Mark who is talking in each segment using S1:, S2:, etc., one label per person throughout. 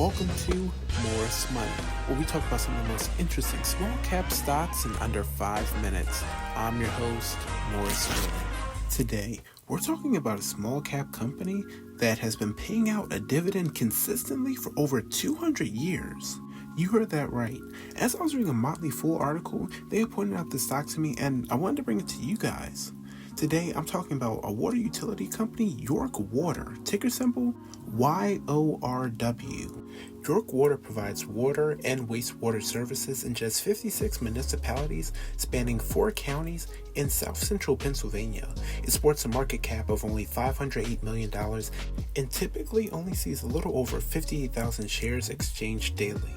S1: Welcome to Morris Money, where we talk about some of the most interesting small cap stocks in under 5 minutes. I'm your host, Morris Money. Today, we're talking about a small cap company that has been paying out a dividend consistently for over 200 years. You heard that right. As I was reading a Motley Fool article, they had pointed out this stock to me, and I wanted to bring it to you guys. Today, I'm talking about a water utility company, YORW Water, ticker symbol YORW. YORW Water provides water and wastewater services in just 56 municipalities spanning 4 counties in south central Pennsylvania. It sports a market cap of only $508 million and typically only sees a little over 58,000 shares exchanged daily.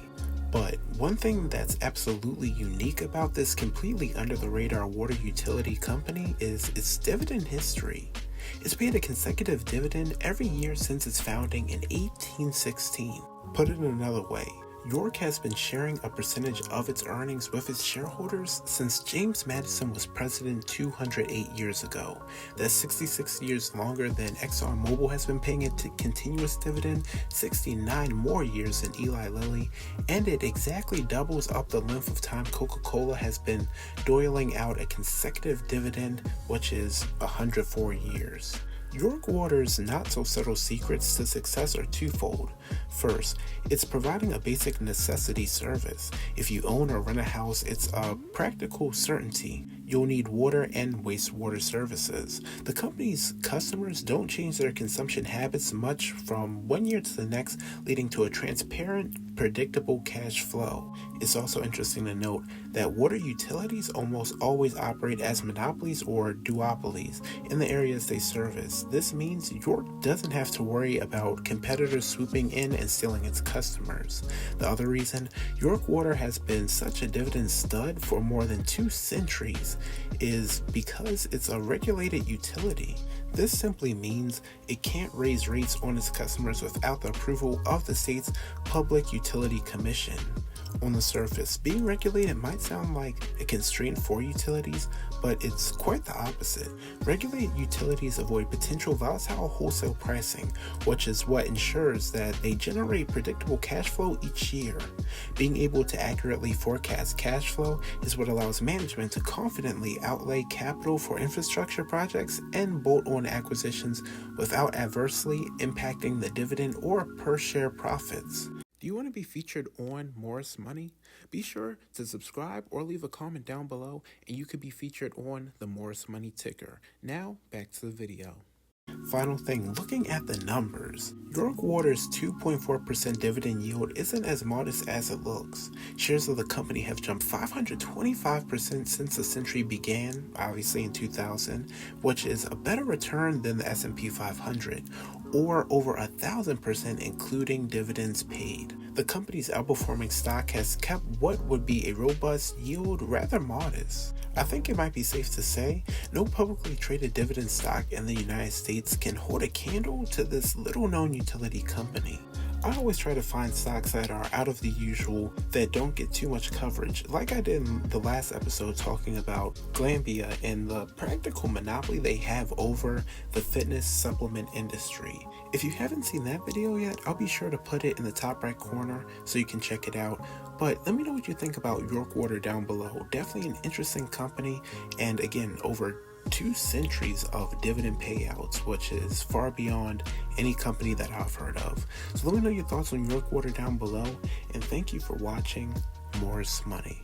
S1: But one thing that's absolutely unique about this completely under-the-radar water utility company is its dividend history. It's paid a consecutive dividend every year since its founding in 1816. Put it another way, YORW has been sharing a percentage of its earnings with its shareholders since James Madison was president 208 years ago. That's 66 years longer than ExxonMobil has been paying a continuous dividend, 69 more years than Eli Lilly, and it exactly doubles up the length of time Coca-Cola has been doling out a consecutive dividend, which is 104 years. YORW Water's not-so-subtle secrets to success are twofold. First, it's providing a basic necessity service. If you own or rent a house, it's a practical certainty. You'll need water and wastewater services. The company's customers don't change their consumption habits much from one year to the next, leading to a transparent, predictable cash flow. It's also interesting to note that water utilities almost always operate as monopolies or duopolies in the areas they service. This means YORW doesn't have to worry about competitors swooping in and stealing its customers. The other reason YORW Water has been such a dividend stud for more than 2 centuries is because it's a regulated utility. This simply means it can't raise rates on its customers without the approval of the state's Public Utility Commission. On the surface, being regulated might sound like a constraint for utilities, but it's quite the opposite. Regulated utilities avoid potential volatile wholesale pricing, which is what ensures that they generate predictable cash flow each year. Being able to accurately forecast cash flow is what allows management to confidently outlay capital for infrastructure projects and bolt-on acquisitions without adversely impacting the dividend or per-share profits. Do you want to be featured on Morris Money? Be sure to subscribe or leave a comment down below and you could be featured on the Morris Money ticker. Now, back to the video. Final thing, looking at the numbers, YORW Water's 2.4% dividend yield isn't as modest as it looks. Shares of the company have jumped 525% since the century began, obviously in 2000, which is a better return than the S&P 500, or over 1,000% including dividends paid. The company's outperforming stock has kept what would be a robust yield rather modest. I think it might be safe to say no publicly traded dividend stock in the United States can hold a candle to this little-known utility company. I always try to find stocks that are out of the usual, that don't get too much coverage, like I did in the last episode talking about Glanbia and the practical monopoly they have over the fitness supplement industry. If you haven't seen that video yet, I'll be sure to put it in the top right corner so you can check it out. But let me know what you think about YORW Water down below. Definitely an interesting company, and again, over 2 centuries of dividend payouts, which is far beyond any company that I've heard of. So let me know your thoughts on YORW Water down below, and thank you for watching Morris Money.